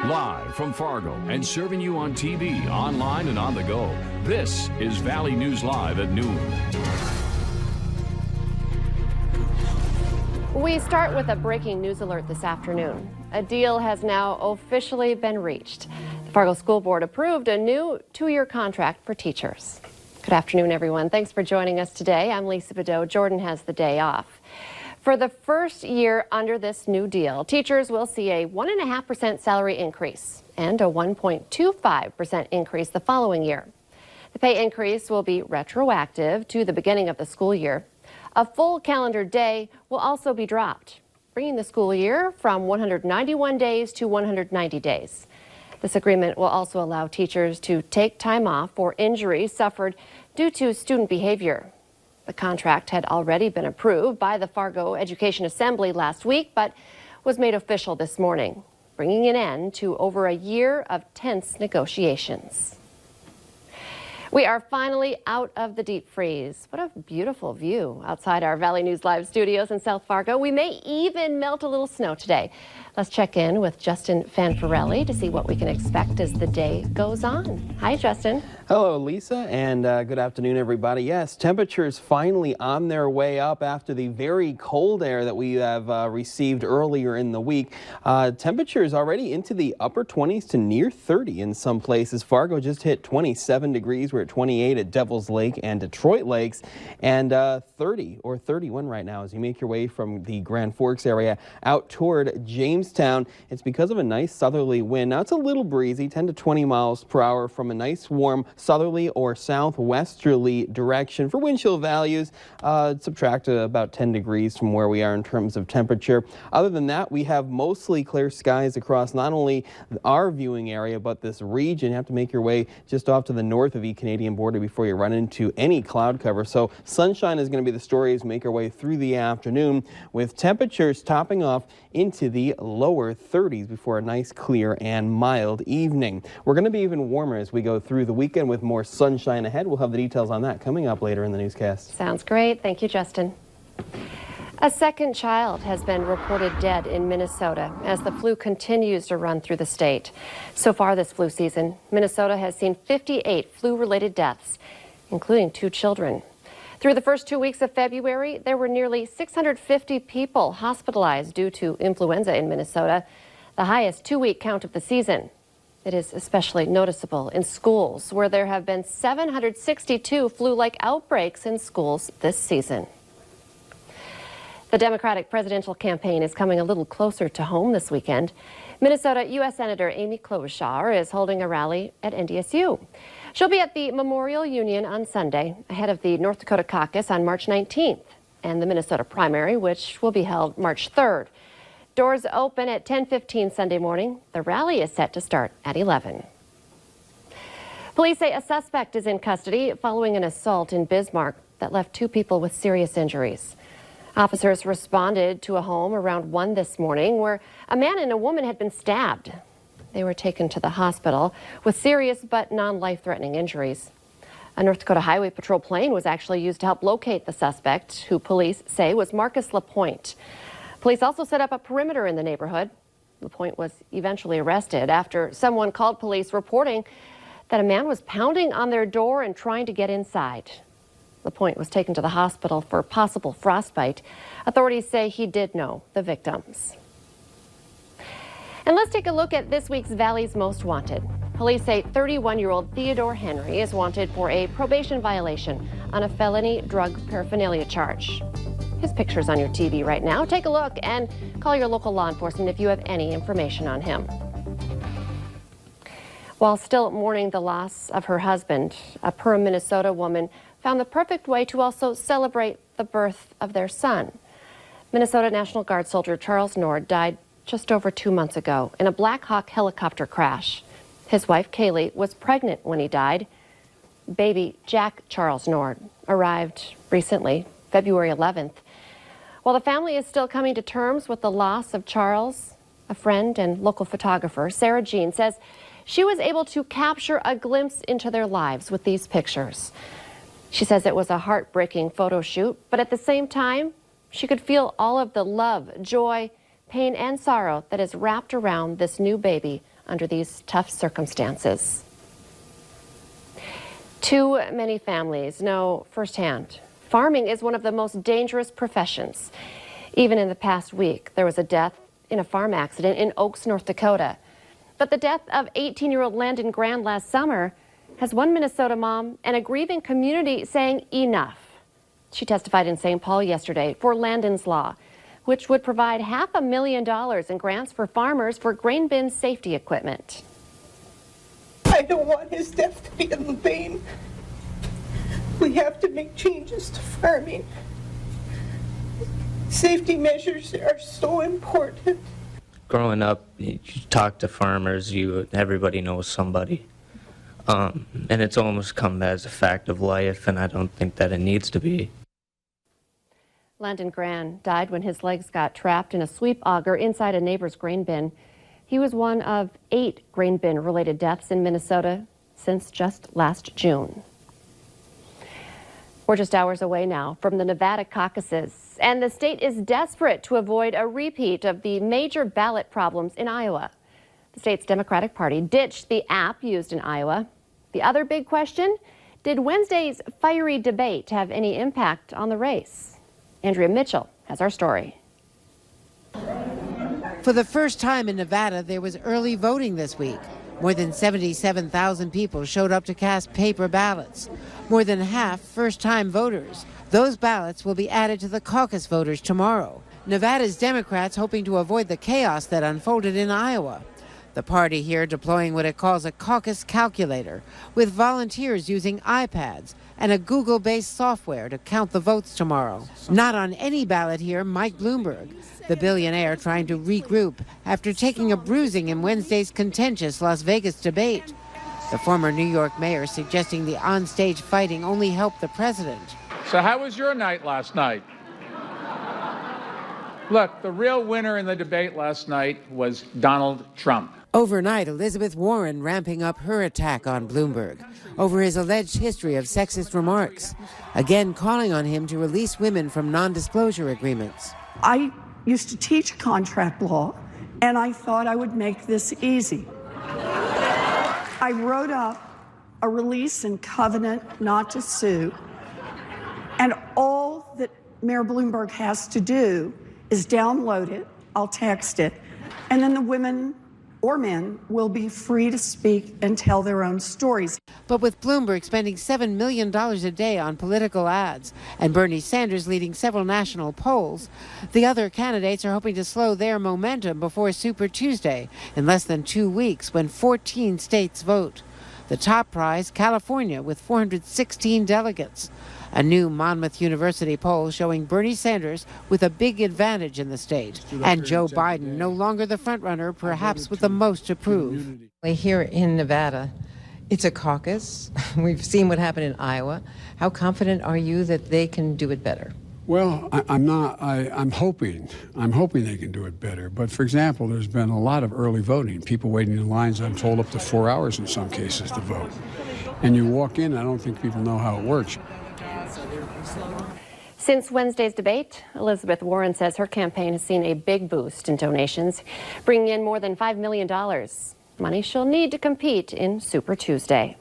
Live from Fargo and serving you on TV, online, and on the go. This is Valley News Live at noon. We start with a breaking news alert this afternoon. A deal has now officially been reached. The Fargo School Board approved a new 2-year contract for teachers. Good afternoon, everyone. Thanks for joining us today. I'm Lisa Bedeau. Jordan has the day off. For the first year under this new deal, teachers will see a 1.5% salary increase and a 1.25% increase the following year. The pay increase will be retroactive to the beginning of the school year. A full calendar day will also be dropped, bringing the school year from 191 days to 190 days. This agreement will also allow teachers to take time off for injuries suffered due to student behavior. The contract had already been approved by the Fargo Education Assembly last week, but was made official this morning, bringing an end to over a year of tense negotiations. We are finally out of the deep freeze. What a beautiful view outside our Valley News Live studios in South Fargo. We may even melt a little snow today. Let's check in with Justin Fanfarelli to see what we can expect as the day goes on. Hi, Justin. Hello, Lisa, and good afternoon, everybody. Yes, temperatures finally on their way up after the very cold air that we have received earlier in the week. Temperatures already into the upper 20s to near 30 in some places. Fargo just hit 27 degrees. We're at 28 at Devil's Lake and Detroit Lakes, and 30 or 31 right now as you make your way from the Grand Forks area out toward Jamestown. It's because of a nice southerly wind. Now it's a little breezy, 10 to 20 miles per hour from a nice warm southerly or southwesterly direction. For wind chill values, subtract about 10 degrees from where we are in terms of temperature. Other than that, we have mostly clear skies across not only our viewing area, but this region. You have to make your way just off to the north of the Canadian border before you run into any cloud cover. So sunshine is going to be the story as we make our way through the afternoon, with temperatures topping off into the lower 30s before a nice clear and mild evening. We're going to be even warmer as we go through the weekend with more sunshine ahead. We'll have the details on that coming up later in the newscast. Sounds great. Thank you, Justin. A second child has been reported dead in Minnesota as the flu continues to run through the state. So far this flu season, Minnesota has seen 58 flu-related deaths, including 2 children. Through the first 2 weeks of February, there were nearly 650 people hospitalized due to influenza in Minnesota, the highest 2-week count of the season. It is especially noticeable in schools, where there have been 762 flu-like outbreaks in schools this season. The Democratic presidential campaign is coming a little closer to home this weekend. Minnesota U.S. Senator Amy Klobuchar is holding a rally at NDSU. She'll be at the Memorial Union on Sunday, ahead of the North Dakota Caucus on March 19th, and the Minnesota primary, which will be held March 3rd. Doors open at 10:15 Sunday morning. The rally is set to start at 11. Police say a suspect is in custody following an assault in Bismarck that left 2 people with serious injuries. Officers responded to a home around 1 this morning where a man and a woman had been stabbed. They were taken to the hospital with serious but non-life-threatening injuries. A North Dakota Highway Patrol plane was actually used to help locate the suspect, who police say was Marcus LaPointe. Police also set up a perimeter in the neighborhood. LaPointe was eventually arrested after someone called police reporting that a man was pounding on their door and trying to get inside. LaPointe was taken to the hospital for possible frostbite. Authorities say he did know the victims. And let's take a look at this week's Valley's Most Wanted. Police say 31-year-old Theodore Henry is wanted for a probation violation on a felony drug paraphernalia charge. His picture's on your TV right now. Take a look and call your local law enforcement if you have any information on him. While still mourning the loss of her husband, a Perham, Minnesota woman found the perfect way to also celebrate the birth of their son. Minnesota National Guard soldier Charles Nord died just over 2 months ago in a Black Hawk helicopter crash. His wife, Kaylee, was pregnant when he died. Baby Jack Charles Nord arrived recently, February 11th. While the family is still coming to terms with the loss of Charles, a friend and local photographer, Sarah Jean, says she was able to capture a glimpse into their lives with these pictures. She says it was a heartbreaking photo shoot, but at the same time, she could feel all of the love, joy, pain, and sorrow that is wrapped around this new baby under these tough circumstances. Too many families know firsthand farming is one of the most dangerous professions. Even in the past week, there was a death in a farm accident in Oaks, North Dakota. But the death of 18-year-old Landon Grant last summer has one Minnesota mom and a grieving community saying enough. She testified in St. Paul yesterday for Landons Law, which would provide $500,000 in grants for farmers for grain bin safety equipment. I don't want his death to be in vain. We have to make changes to farming. Safety measures are so important. Growing up, you talk to farmers, everybody knows somebody. And it's almost come as a fact of life, and I don't think that it needs to be. Landon Grant died when his legs got trapped in a sweep auger inside a neighbor's grain bin. He was one of 8 grain bin-related deaths in Minnesota since just last June. We're just hours away now from the Nevada caucuses, and the state is desperate to avoid a repeat of the major ballot problems in Iowa. The state's Democratic Party ditched the app used in Iowa. The other big question, did Wednesday's fiery debate have any impact on the race? Andrea Mitchell has our story. For the first time in Nevada, there was early voting this week. More than 77,000 people showed up to cast paper ballots. More than half first-time voters. Those ballots will be added to the caucus voters tomorrow. Nevada's Democrats hoping to avoid the chaos that unfolded in Iowa. The party here deploying what it calls a caucus calculator, with volunteers using iPads and a Google-based software to count the votes tomorrow. Not on any ballot here, Mike Bloomberg, the billionaire trying to regroup after taking a bruising in Wednesday's contentious Las Vegas debate. The former New York mayor suggesting the onstage fighting only helped the president. So how was your night last night? Look, the real winner in the debate last night was Donald Trump. Overnight, Elizabeth Warren ramping up her attack on Bloomberg over his alleged history of sexist remarks, again calling on him to release women from non-disclosure agreements. I used to teach contract law, and I thought I would make this easy. I wrote up a release and covenant not to sue, and all that Mayor Bloomberg has to do is download it, I'll text it, and then the women or men will be free to speak and tell their own stories. But with Bloomberg spending $7 million a day on political ads and Bernie Sanders leading several national polls, the other candidates are hoping to slow their momentum before Super Tuesday in less than 2 weeks when 14 states vote. The top prize, California, with 416 delegates. A new Monmouth University poll showing Bernie Sanders with a big advantage in the state, and Joe Biden no longer the frontrunner, perhaps with the most to prove. Here in Nevada, it's a caucus. We've seen what happened in Iowa. How confident are you that they can do it better? Well, I'm not. I'm hoping they can do it better. But for example, there's been a lot of early voting. People waiting in lines, I'm told, up to 4 hours in some cases to vote. And you walk in, I don't think people know how it works. Since Wednesday's debate, Elizabeth Warren says her campaign has seen a big boost in donations, bringing in more than $5 million, money she'll need to compete in Super Tuesday.